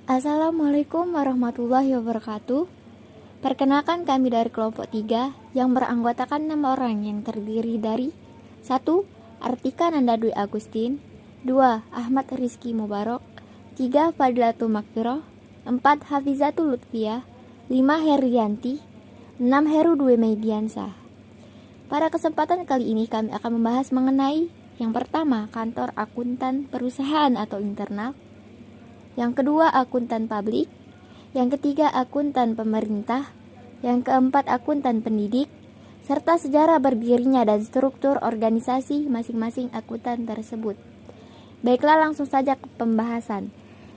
Assalamualaikum warahmatullahi wabarakatuh. Perkenalkan kami dari kelompok 3 yang beranggotakan 6 orang yang terdiri dari 1. Artika Nanda Dwi Agustin, 2. Ahmad Rizky Mubarok, 3. Fadilatul Makfiroh, 4. Hafizatul Lutfiyah, 5. Herianti, 6. Heru Dwi Mediansah. Pada kesempatan kali ini kami akan membahas mengenai yang pertama, kantor akuntan perusahaan atau internal. Yang kedua, akuntan publik. Yang ketiga, akuntan pemerintah. Yang keempat, akuntan pendidik, serta sejarah berdirinya dan struktur organisasi masing-masing akuntan tersebut. Baiklah, langsung saja ke pembahasan.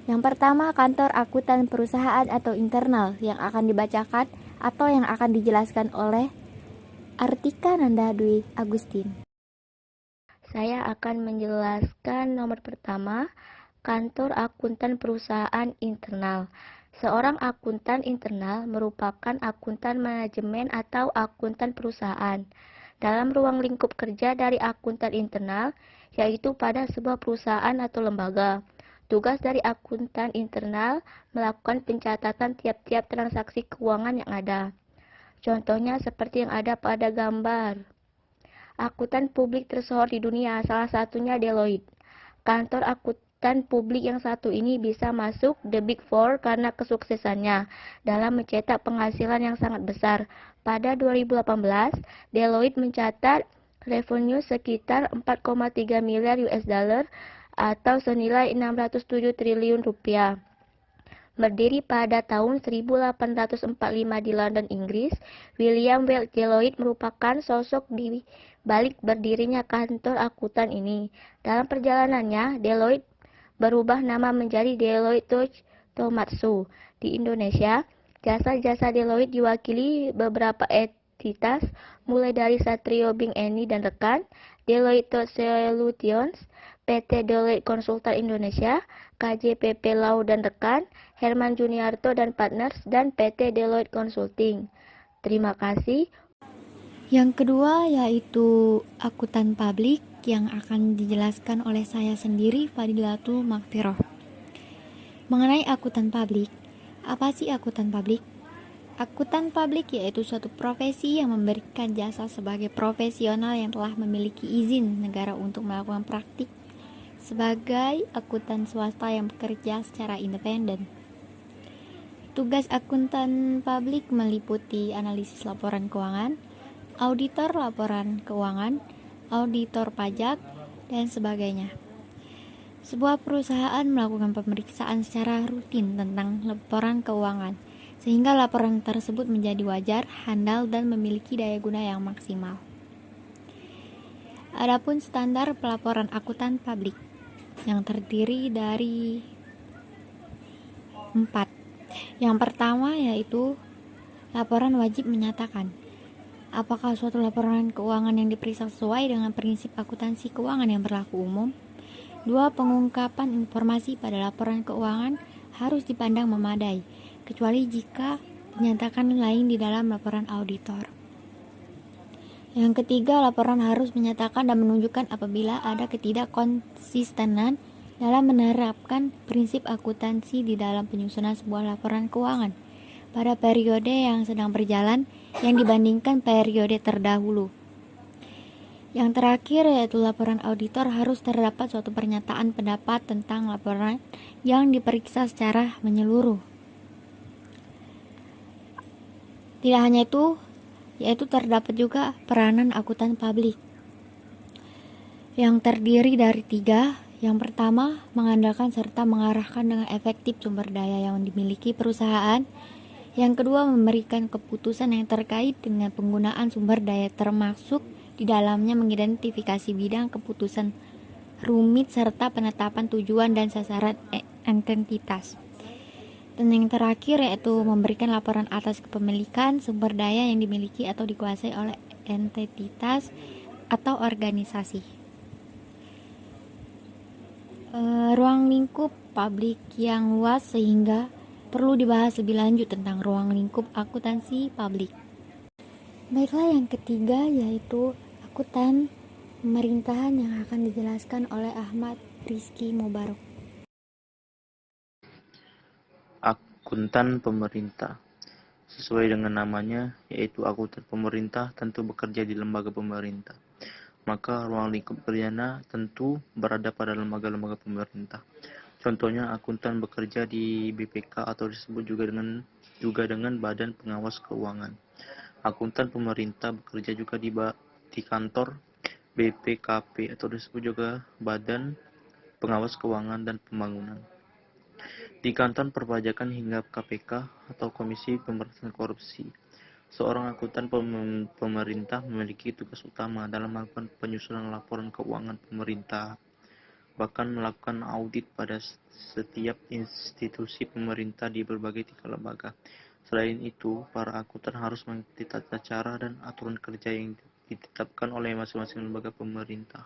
Yang pertama, kantor akuntan perusahaan atau internal yang akan dibacakan atau yang akan dijelaskan oleh Artika Nanda Dwi Agustin. Saya akan menjelaskan nomor pertama, kantor akuntan perusahaan internal. Seorang akuntan internal merupakan akuntan manajemen atau akuntan perusahaan. Dalam ruang lingkup kerja dari akuntan internal, yaitu pada sebuah perusahaan atau lembaga. Tugas dari akuntan internal melakukan pencatatan tiap-tiap transaksi keuangan yang ada. Contohnya seperti yang ada pada gambar. Akuntan publik tersohor di dunia, salah satunya Deloitte. Kantor akuntan publik yang satu ini bisa masuk The Big Four karena kesuksesannya dalam mencetak penghasilan yang sangat besar. Pada 2018, Deloitte mencatat revenue sekitar 4,3 miliar US dollar atau senilai 607 triliun rupiah. Berdiri pada tahun 1845 di London, Inggris, William Weld Deloitte merupakan sosok di balik berdirinya kantor akuntan ini. Dalam perjalanannya, Deloitte berubah nama menjadi Deloitte Touch Tohmatsu. Di Indonesia, jasa-jasa Deloitte diwakili beberapa entitas, mulai dari Satrio Bing Eni dan rekan, Deloitte Touch Solutions, PT Deloitte Konsultan Indonesia, KJPP Lau dan rekan, Herman Juniarto dan Partners, dan PT Deloitte Consulting. Terima kasih. Yang kedua yaitu akuntan publik yang akan dijelaskan oleh saya sendiri, Fadilatul Makfiroh. Mengenai akuntan publik, apa sih akuntan publik? Akuntan publik yaitu suatu profesi yang memberikan jasa sebagai profesional yang telah memiliki izin negara untuk melakukan praktik sebagai akuntan swasta yang bekerja secara independen. Tugas akuntan publik meliputi analisis laporan keuangan, auditor laporan keuangan, auditor pajak, dan sebagainya. Sebuah perusahaan melakukan pemeriksaan secara rutin tentang laporan keuangan, sehingga laporan tersebut menjadi wajar, handal, dan memiliki daya guna yang maksimal. Adapun standar pelaporan akuntan publik yang terdiri dari 4. Yang pertama yaitu laporan wajib menyatakan apakah suatu laporan keuangan yang diperiksa sesuai dengan prinsip akuntansi keuangan yang berlaku umum. 2. Pengungkapan informasi pada laporan keuangan harus dipandang memadai, kecuali jika dinyatakan lain di dalam laporan auditor. Yang ketiga, laporan harus menyatakan dan menunjukkan apabila ada ketidakkonsistenan dalam menerapkan prinsip akuntansi di dalam penyusunan sebuah laporan keuangan pada periode yang sedang berjalan yang dibandingkan periode terdahulu. Yang terakhir yaitu laporan auditor harus terdapat suatu pernyataan pendapat tentang laporan yang diperiksa secara menyeluruh. Tidak hanya itu, yaitu terdapat juga peranan akuntan publik yang terdiri dari 3. Yang pertama, mengandalkan serta mengarahkan dengan efektif sumber daya yang dimiliki perusahaan. Yang kedua, memberikan keputusan yang terkait dengan penggunaan sumber daya termasuk di dalamnya mengidentifikasi bidang keputusan rumit serta penetapan tujuan dan sasaran entitas. Dan yang terakhir yaitu memberikan laporan atas kepemilikan sumber daya yang dimiliki atau dikuasai oleh entitas atau organisasi. Ruang lingkup publik yang luas sehingga perlu dibahas lebih lanjut tentang ruang lingkup akuntansi publik. Baiklah, yang ketiga yaitu akuntan pemerintahan yang akan dijelaskan oleh Ahmad Rizky Mubarok. Akuntan pemerintah. Sesuai dengan namanya, yaitu akuntan pemerintah tentu bekerja di lembaga pemerintah. Maka ruang lingkup kerjanya tentu berada pada lembaga-lembaga pemerintah. Contohnya akuntan bekerja di BPK atau disebut juga dengan Badan Pengawas Keuangan. Akuntan pemerintah bekerja juga di kantor BPKP atau disebut juga Badan Pengawas Keuangan dan Pembangunan. Di kantor perpajakan hingga KPK atau Komisi Pemberantasan Korupsi. Seorang akuntan pemerintah memiliki tugas utama dalam melakukan penyusunan laporan keuangan pemerintah, bahkan melakukan audit pada setiap institusi pemerintah di berbagai tingkat lembaga. Selain itu, para akuntan harus mengikuti tata cara dan aturan kerja yang ditetapkan oleh masing-masing lembaga pemerintah.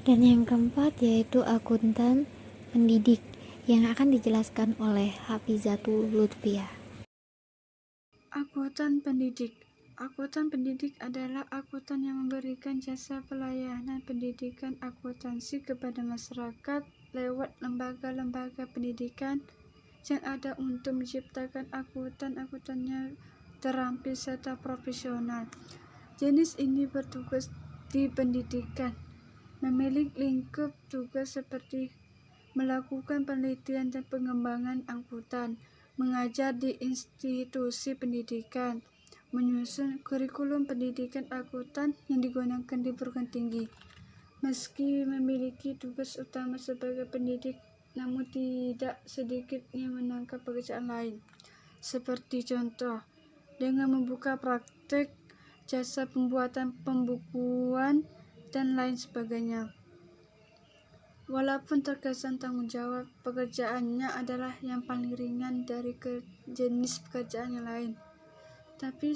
Dan yang keempat yaitu akuntan pendidik yang akan dijelaskan oleh Hafizatul Lutfiyah. Akuntan pendidik. Akuntan pendidik adalah akuntan yang memberikan jasa pelayanan pendidikan akuntansi kepada masyarakat lewat lembaga-lembaga pendidikan yang ada untuk menciptakan akuntan-akuntannya terampil serta profesional. Jenis ini bertugas di pendidikan, memiliki lingkup tugas seperti melakukan penelitian dan pengembangan akuntan, mengajar di institusi pendidikan, menyusun kurikulum pendidikan akuntan yang digunakan di perguruan tinggi. Meski memiliki tugas utama sebagai pendidik, namun tidak sedikit yang menangkap pekerjaan lain. Seperti contoh, dengan membuka praktek, jasa pembuatan pembukuan, dan lain sebagainya. Walaupun terkesan tanggung jawab, pekerjaannya adalah yang paling ringan dari jenis pekerjaan yang lain. Tapi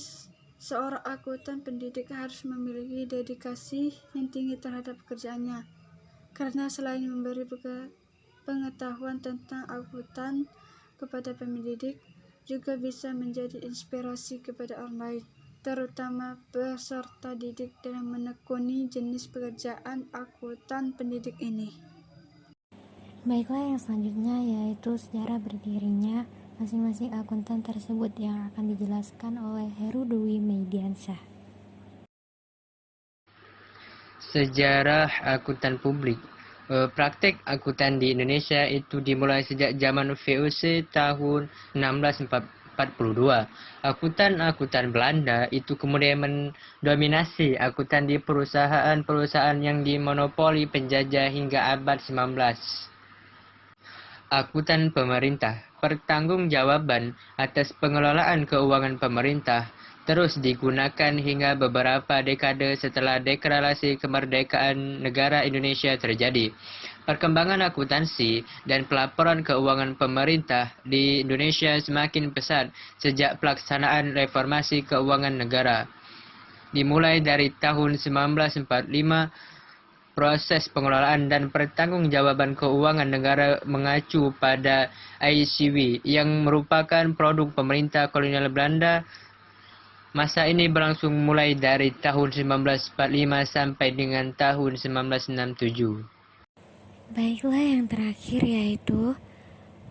seorang akuntan pendidik harus memiliki dedikasi yang tinggi terhadap pekerjaannya. Karena selain memberi pengetahuan tentang akuntan kepada pendidik, juga bisa menjadi inspirasi kepada orang lain, terutama peserta didik dalam menekuni jenis pekerjaan akuntan pendidik ini. Baiklah, yang selanjutnya yaitu sejarah berdirinya masing-masing akuntan tersebut yang akan dijelaskan oleh Heru Dwi Meidiansyah. Sejarah akuntan publik. Praktek akuntan di Indonesia itu dimulai sejak zaman VOC tahun 1642. Akuntan-akuntan Belanda itu kemudian mendominasi akuntan di perusahaan-perusahaan yang dimonopoli penjajah hingga abad 19. Akuntan pemerintah. Pertanggungjawaban atas pengelolaan keuangan pemerintah terus digunakan hingga beberapa dekade setelah deklarasi kemerdekaan negara Indonesia terjadi. Perkembangan akuntansi dan pelaporan keuangan pemerintah di Indonesia semakin pesat sejak pelaksanaan reformasi keuangan negara. Dimulai dari tahun 1945, proses pengelolaan dan pertanggungjawaban keuangan negara mengacu pada ICW yang merupakan produk pemerintah kolonial Belanda. Masa ini berlangsung mulai dari tahun 1945 sampai dengan tahun 1967. Baiklah, yang terakhir yaitu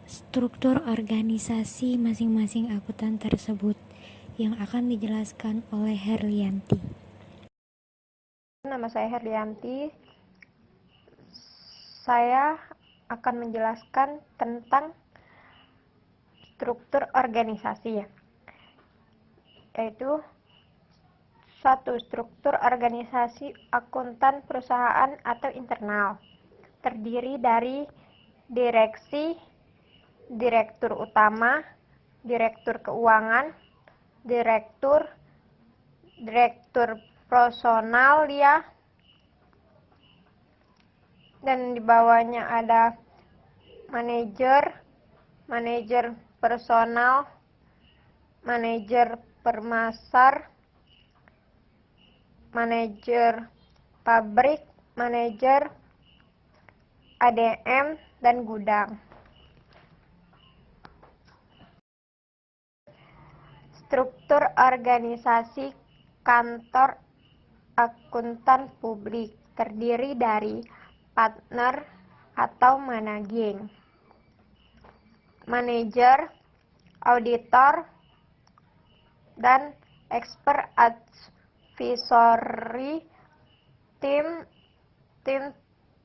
struktur organisasi masing-masing akuntan tersebut yang akan dijelaskan oleh Herlianti. Nama saya Herlianti. Saya akan menjelaskan tentang struktur organisasi, yaitu suatu struktur organisasi akuntan perusahaan atau internal terdiri dari direksi, direktur utama, direktur keuangan, direktur personal dan di bawahnya ada manajer personal, manajer permasar, manajer pabrik, manajer ADM, dan gudang. Struktur organisasi kantor akuntan publik terdiri dari partner atau managing, manajer, auditor, dan expert advisory, tim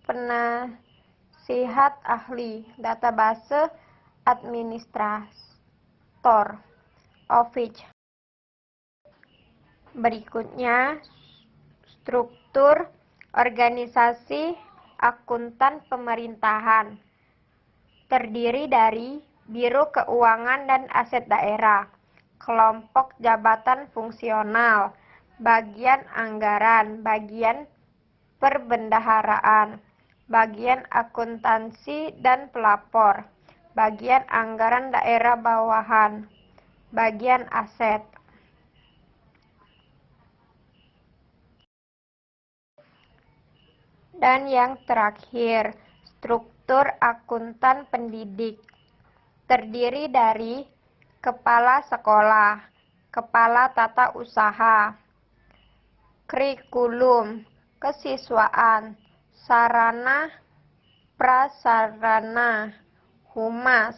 penasihat ahli, database administrator, office. Berikutnya, struktur organisasi akuntan pemerintahan. Terdiri dari Biro Keuangan dan Aset Daerah, kelompok jabatan fungsional, bagian anggaran, bagian perbendaharaan, bagian akuntansi dan pelapor, bagian anggaran daerah bawahan, bagian aset. Dan yang terakhir, struktur akuntan pendidik. Terdiri dari kepala sekolah, kepala tata usaha, kurikulum, kesiswaan, sarana prasarana, humas,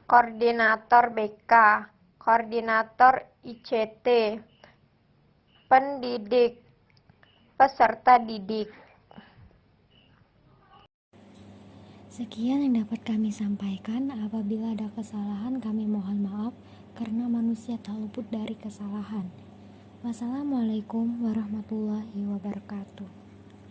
koordinator BK, koordinator ICT, pendidik, peserta didik. Sekian yang dapat kami sampaikan. Apabila ada kesalahan, kami mohon maaf karena manusia tak luput dari kesalahan. Wassalamualaikum warahmatullahi wabarakatuh.